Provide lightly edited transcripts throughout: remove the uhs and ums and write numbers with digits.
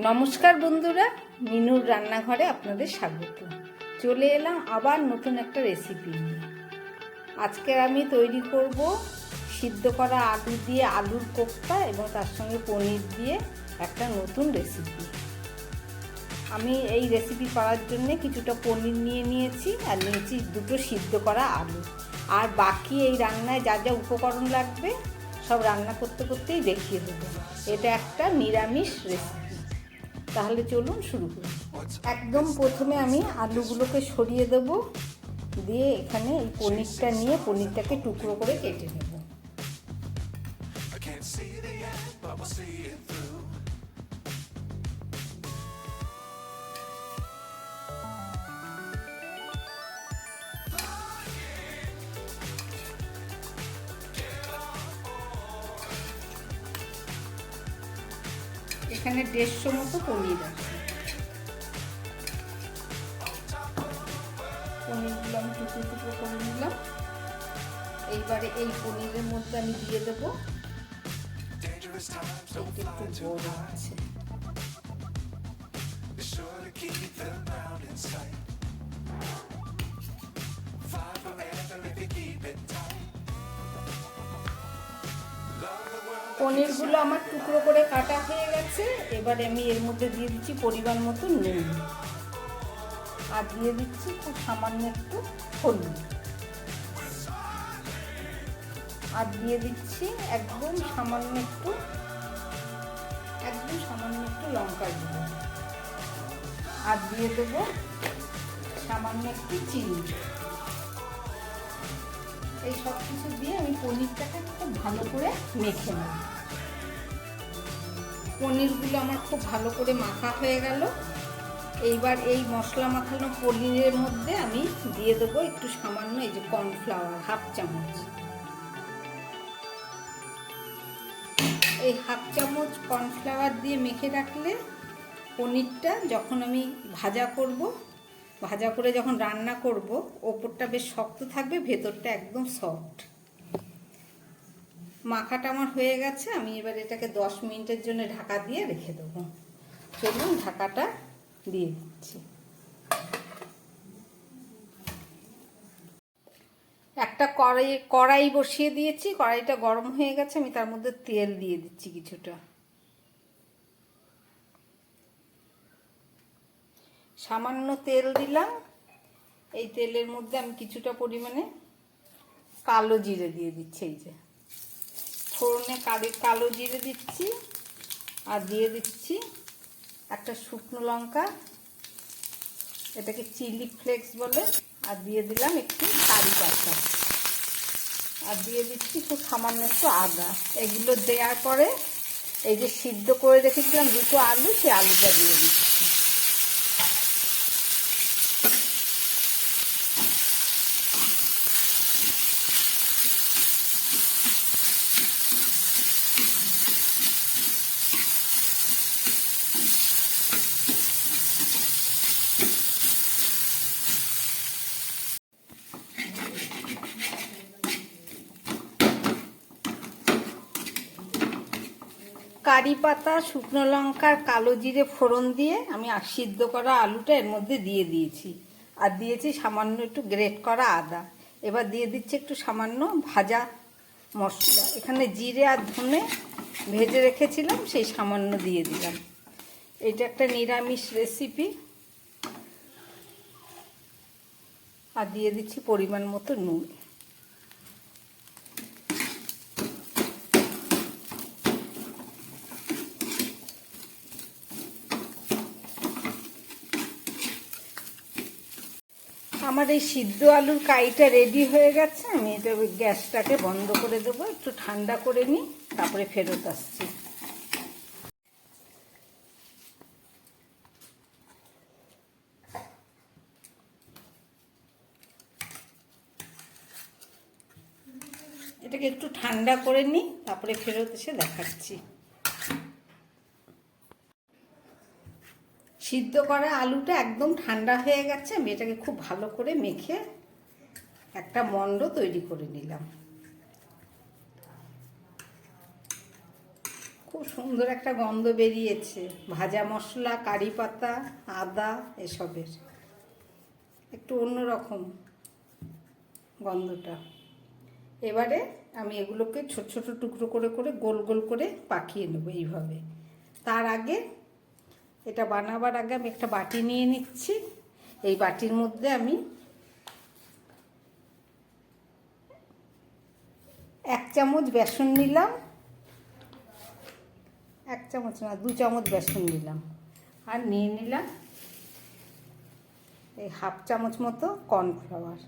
নমস্কার বন্ধুরা, মিনুর রান্নাঘরে আপনাদের স্বাগত। চলে এলাম আবার নতুন একটা রেসিপি নিয়ে। আজকে আমি তৈরি করব সিদ্ধ করা আলু দিয়ে আলুর কোফতা এবং তার সঙ্গে পনির দিয়ে একটা নতুন রেসিপি। আমি এই রেসিপি করার জন্য কিছুটা পনির নিয়ে নিয়েছি আর নিয়েছি দুটো সিদ্ধ করা আলু। আর বাকি এই রান্নায় যা যা উপকরণ লাগবে সব রান্না করতে করতেই দেখিয়ে দেবো। এটা একটা নিরামিষ রেসিপি। তাহলে চলুন শুরু করি। একদম প্রথমে আমি আলুগুলোকে সরিয়ে দেব, দিয়ে এখানে এই পনিরটা নিয়ে পনিরটাকে টুকরো করে কেটে নেব। এখানে 150 মতো পনির আছে। পনিরগুলো আমি টুকরো টুকরো করে নিলাম। এইবারে এই পনিরের মধ্যে আমি দিয়ে দেবো একটু বড় আছে পনিরগুলো আমার টুকরো করে কাটা হয়ে গেছে। এবারে আমি এর মধ্যে দিয়ে দিচ্ছি পরিমাণ মতো নুন, আর দিয়ে দিচ্ছি খুব সামান্য একটু হলুদ, আর দিয়ে দিচ্ছি একদম সামান্য একটু লঙ্কার গুঁড়ো, আর দিয়ে দেবো সামান্য একটু চিনি। এই সব কিছু দিয়ে আমি পনিরটাকে খুব ভালো করে মেখে নেব। পনিরগুলো আমার খুব ভালো করে মাখা হয়ে গেল। এইবার এই মশলা মাখানো পনিরের মধ্যে আমি দিয়ে দেবো একটু সামান্য এই যে কর্নফ্লাওয়ার, হাফ চামচ। এই হাফ চামচ কর্নফ্লাওয়ার দিয়ে মেখে রাখলে পনিরটা যখন আমি ভাজা করে যখন রান্না করব, ওপরটা বেশ শক্ত থাকবে, ভেতরটা একদম সফট। মাখাটা আমার হয়ে গেছে। আমি এবার এটাকে 10 মিনিটের জন্য ঢাকা দিয়ে রেখে দেবো। চলুন ঢাকাটা দিয়ে দিচ্ছি। একটা কড়াই বসিয়ে দিয়েছি। কড়াইটা গরম হয়ে গেছে। আমি তার মধ্যে তেল দিয়ে দিচ্ছি কিছুটা। সামান্য তেল দিলাম। এই তেলের মধ্যে আমি কিছুটা পরিমাণে কালো জিরে দিয়ে দিচ্ছি। এই যে ফোড়নে কালো জিরে দিচ্ছি, আর দিয়ে দিচ্ছি একটা শুকনো লঙ্কা, এটাকে চিলি ফ্লেক্স বলে, আর দিয়ে দিলাম একটু কারি পাতা, আর দিয়ে দিচ্ছি খুব সামান্য একটু আদা। এগুলো দেওয়ার পরে এই যে সিদ্ধ করে রেখেছিলাম দুটো আলু, সেই আলুটা দিয়ে দিচ্ছি। কারি পাতা, শুকনো লঙ্কার কালো জিরে ফোড়ন দিয়ে আমি সিদ্ধ করা আলুটা এর মধ্যে দিয়ে দিয়েছি, আর দিয়েছি সামান্য একটু গ্রেট করা আদা। এবার দিয়ে দিচ্ছি একটু সামান্য ভাজা মশলা। এখানে জিরে আর ধনে ভেজে রেখেছিলাম, সেই সামান্য দিয়ে দিলাম। এটা একটা নিরামিষ রেসিপি। আর দিয়ে দিচ্ছি পরিমাণ মতো নুন। আমার এই সিদ্ধ আলুর কাইটা রেডি হয়ে গেছে। আমি এটা গ্যাসটাকে বন্ধ করে দেবো, একটু ঠান্ডা করে নিই, তারপরে ফেরত আসছি। এটাকে একটু ঠান্ডা করে নিই, তারপরে ফেরত এসে দেখাচ্ছি। সিদ্ধ করা আলুটা একদম ঠান্ডা হয়ে গেছে। আমি এটাকে খুব ভালো করে মেখে একটা মণ্ড তৈরি করে নিলাম। খুব সুন্দর একটা গন্ধ বেরিয়েছে, ভাজা মশলা, কারি পাতা, আদা এসবের একটু অন্যরকম গন্ধটা। এবারে আমি এগুলোকে ছোট ছোট টুকরো করে করে গোল গোল করে পাকিয়ে নেবো এইভাবে। তার আগে এটা বানাবার আগে আমি একটা বাটি নিয়ে নিচ্ছি। এই বাটির মধ্যে আমি 1 চামচ বেসন নিলাম, 1 চামচ না 2 চামচ বেসন নিলাম, আর নিয়ে নিলাম এই 1/2 চামচ মতো কর্নফ্লাওয়ার।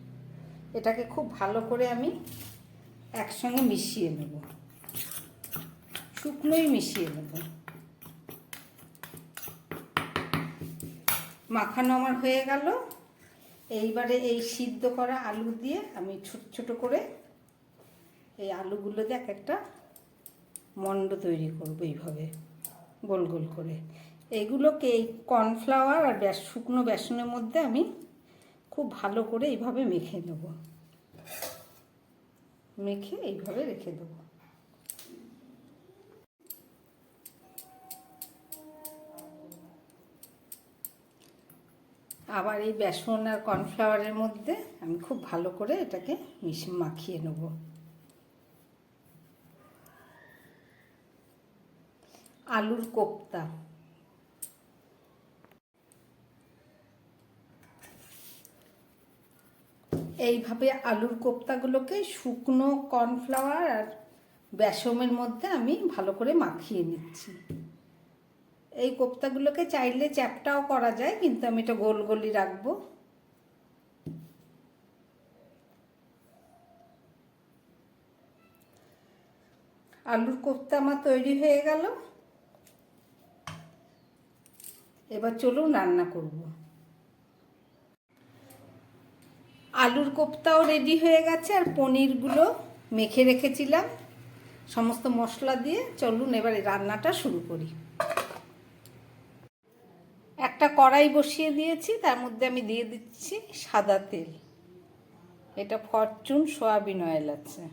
এটাকে খুব ভালো করে আমি একসঙ্গে মিশিয়ে নেব, শুকনোই মিশিয়ে নেব। মাখানো আমার হয়ে গেল। এইবারে এই সিদ্ধ করা আলু দিয়ে আমি ছোট ছোট করে এই আলুগুলো দিয়ে একটা মণ্ড তৈরি করব এইভাবে গোল গোল করে। এইগুলোকে এই কর্নফ্লাওয়ার আর শুকনো বেসনের মধ্যে আমি খুব ভালো করে এইভাবে মেখে নেব, মেখে এইভাবে রেখে দেবো। আবার এই বেসন আর কর্নফ্লাওয়ারের মধ্যে আমি খুব ভালো করে এটাকে মাখিয়ে নেব। আলুর কোপ্তা। এইভাবে আলুর কোপ্তাগুলোকে শুকনো কর্নফ্লাওয়ার আর বেসনের মধ্যে আমি ভালো করে মাখিয়ে নিচ্ছি। এই কোপ্তাগুলোকে চাইলে চ্যাপটাও করা যায়, কিন্তু আমি এটা গোল গোলই রাখবো। আলুর কোপ্তা আমার তৈরি হয়ে গেল। এবার চলুন রান্না করব। আলুর কোপ্তাও রেডি হয়ে গেছে, আর পনিরগুলো মেখে রেখেছিলাম সমস্ত মশলা দিয়ে। চলুন এবার রান্নাটা শুরু করি। একটা কড়াই বসিয়ে দিয়েছি, তার মধ্যে আমি দিয়ে দিচ্ছি সাদা তেল। এটা ফরচুন সয়াবিন অয়েল আছে।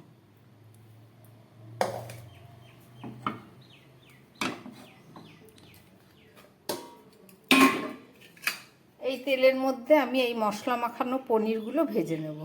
এই তেলের মধ্যে আমি এই মশলা মাখানো পনিরগুলো ভেজে নেব।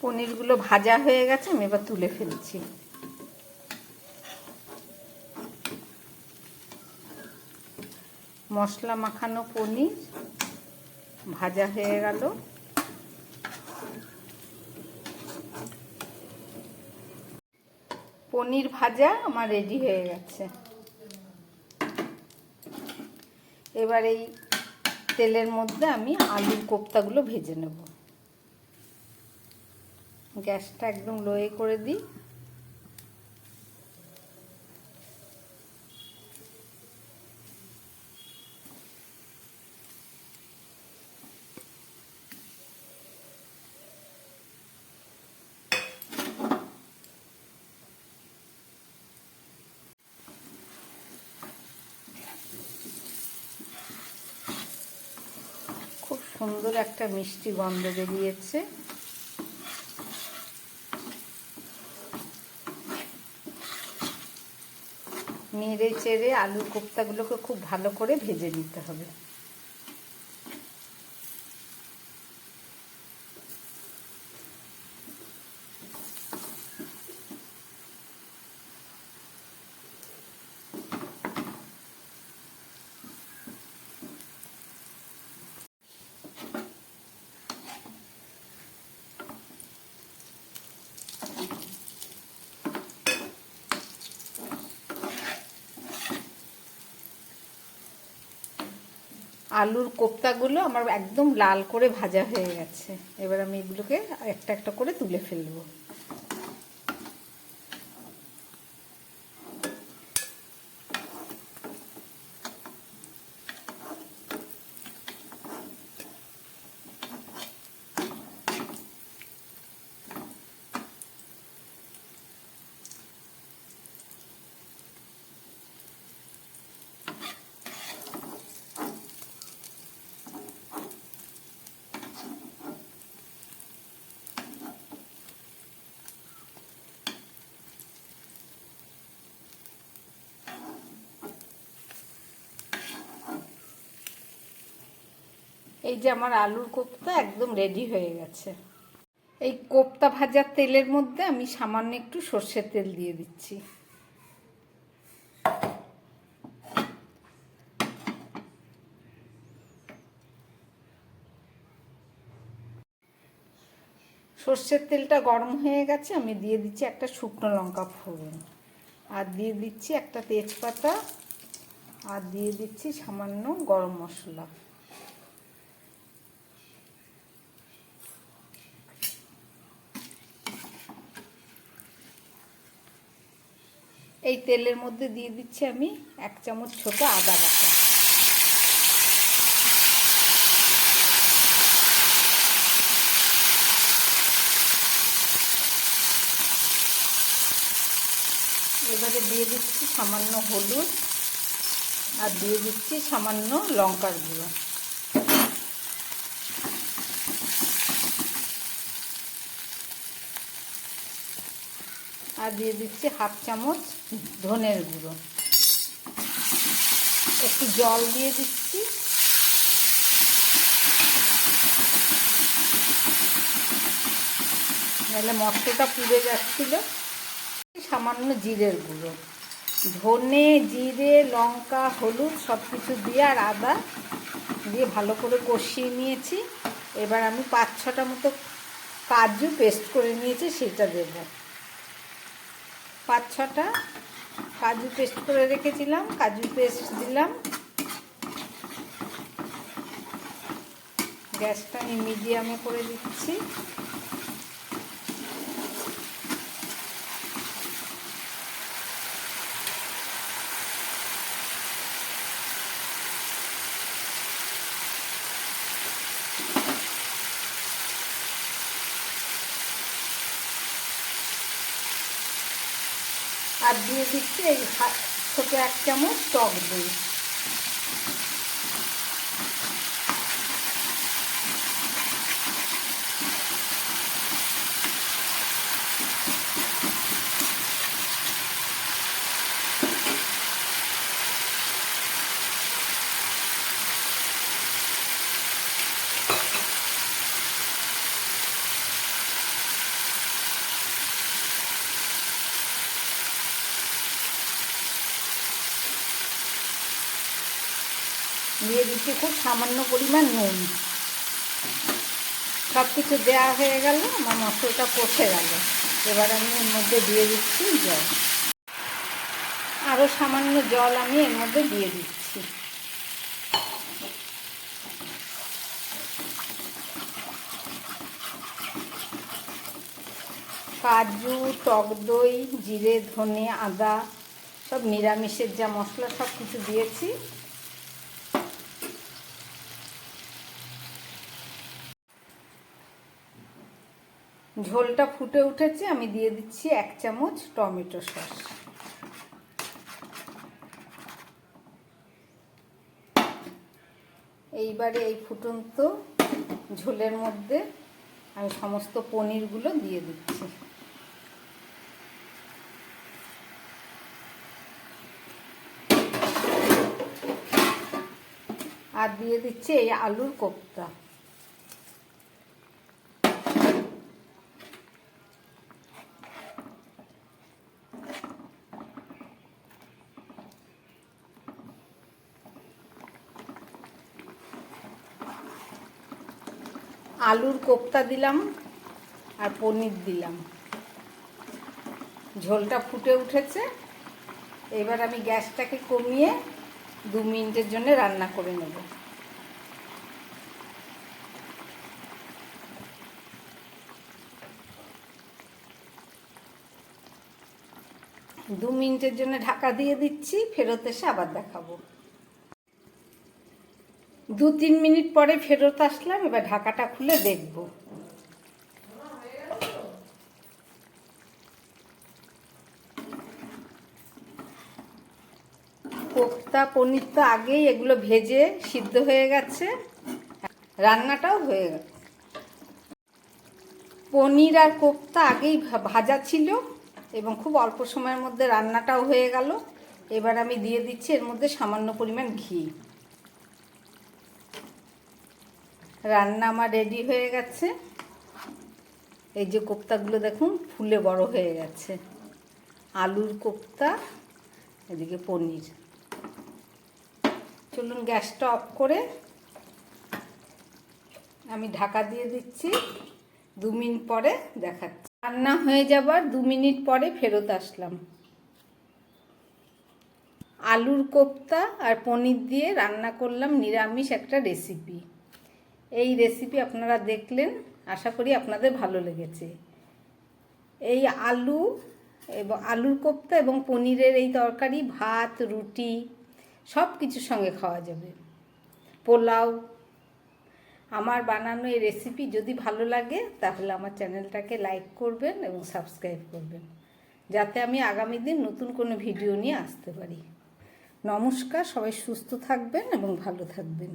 পনিরগুলো ভাজা হয়ে গেছে, আমি এবার তুলে ফেলছি। মশলা মাখানো পনির ভাজা হয়ে গেল। পনির ভাজা আমার রেডি হয়ে গেছে। এবার এই তেলের মধ্যে আমি আলুর কোপ্তাগুলো ভেজে নেব। গ্যাসটা একদম লোয়ে করে দিই। খুব সুন্দর একটা মিষ্টি গন্ধ বেরিয়েছে। নেড়ে চেড়ে আলুর কোপ্তাগুলোকে খুব ভালো করে ভেজে নিতে হবে। আলুর কোপ্তাগুলো আমার একদম লাল করে ভাজা হয়ে গেছে। এবার আমি এগুলোকে একটা একটা করে তুলে ফেলবো। এই যে আমার আলুর কোপ্তা একদম রেডি হয়ে গেছে। এই কোপ্তা ভাজার তেলের মধ্যে আমি সামান্য একটু সর্ষের তেল দিয়ে দিচ্ছি। সর্ষের তেলটা গরম হয়ে গেছে, আমি দিয়ে দিচ্ছি একটা শুকনো লঙ্কা ফোড়ন, আর দিয়ে দিচ্ছি একটা তেজপাতা, আর দিয়ে দিচ্ছি সামান্য গরম মশলা। এই তেলের মধ্যে দিয়ে দিচ্ছি আমি 1 চামচ ছোট আদা বাটা। এবারে দিয়ে দিচ্ছি সামান্য হলুদ, আর দিয়ে দিচ্ছি সামান্য লঙ্কার গুঁড়ো। আর দিয়ে দিচ্ছি 1/2 চামচ ধনের গুঁড়ো। একটু জল দিয়ে দিচ্ছি। নাহলে মশলাটা পুড়ে যাচ্ছিল। সামান্য জিরের গুঁড়ো, ধনে, জিরে, লঙ্কা, হলুদ সব কিছু দিয়ে আর আদা দিয়ে ভালো করে কষিয়ে নিয়েছি। এবার আমি 5-6টা মতো কাজু পেস্ট করে নিয়েছি, সেটা দেব। 5-6টা কাজু পেস্ট করে রেখেছিলাম, কাজু পেস্ট দিলাম। গ্যাসটা আমি মিডিয়ামে করে দিচ্ছি। আর দিয়ে দিচ্ছি এই ছোট 1 চামচ টক দই। দিয়ে দিচ্ছি খুব সামান্য পরিমাণ নুন। সব কিছু দেওয়া হয়ে গেল, আমার মশলাটা কষে গেল। এবার আমি এর মধ্যে দিয়ে দিচ্ছি জল। আরও সামান্য জল আমি এর মধ্যে দিয়ে দিচ্ছি। কাজু, টক দই, জিরে, ধনে, আদা সব নিরামিষের যা মশলা সব কিছু দিয়েছি। ঝোলটা ফুটে উঠেছে, আমি দিয়ে দিচ্ছি 1 চামচ টমেটো সস। এইবারে এই ফুটন্ত ঝোলের মধ্যে আমি সমস্ত পনিরগুলো দিয়ে দিচ্ছি। আর দিয়ে দিচ্ছি এই আলুর কোপ্তা। আলুর কোপ্তা দিলাম আর পনির দিলাম। ঝোলটা ফুটে উঠেছে। এবার আমি গ্যাসটাকে কমিয়ে 2 মিনিটের জন্য রান্না করে নেব। 2 মিনিটের জন্য ঢাকা দিয়ে দিচ্ছি, ফেরত এসে আবার দেখাবো। 2-3 মিনিট পরে ফেরত আসলাম, এবার ঢাকাটা খুলে দেখব। কোপ্তা পনির তো আগেই এগুলো ভেজে সিদ্ধ হয়ে গেছে, রান্নাটাও হয়ে গেছে। পনির আর কোপ্তা আগেই ভাজা ছিল এবং খুব অল্প সময়ের মধ্যে রান্নাটাও হয়ে গেল। এবার আমি দিয়ে দিচ্ছি এর মধ্যে সামান্য পরিমাণ ঘি। রান্না আমার রেডি হয়ে গেছে। এই যে কোপ্তাগুলো দেখুন ফুলে বড় হয়ে গেছে। আলুর কোপ্তা, এদিকে পনির। চলুন গ্যাসটা অফ করে আমি ঢাকা দিয়ে দিচ্ছি। 2 মিনিট পরে দেখাচ্ছি। রান্না হয়ে যাবার 2 মিনিট পরে ফেরত আসলাম। আলুর কোপ্তা আর পনির দিয়ে রান্না করলাম নিরামিষ একটা রেসিপি। এই রেসিপি আপনারা দেখলেন, আশা করি আপনাদের ভালো লেগেছে। এই আলুর কোপ্তা এবং পনিরের এই তরকারি ভাত, রুটি সব কিছুর সঙ্গে খাওয়া যাবে, পোলাও। আমার বানানো এই রেসিপি যদি ভালো লাগে তাহলে আমার চ্যানেলটাকে লাইক করবেন এবং সাবস্ক্রাইব করবেন, যাতে আমি আগামী দিন নতুন কোনো ভিডিও নিয়ে আসতে পারি। নমস্কার, সবাই সুস্থ থাকবেন এবং ভালো থাকবেন।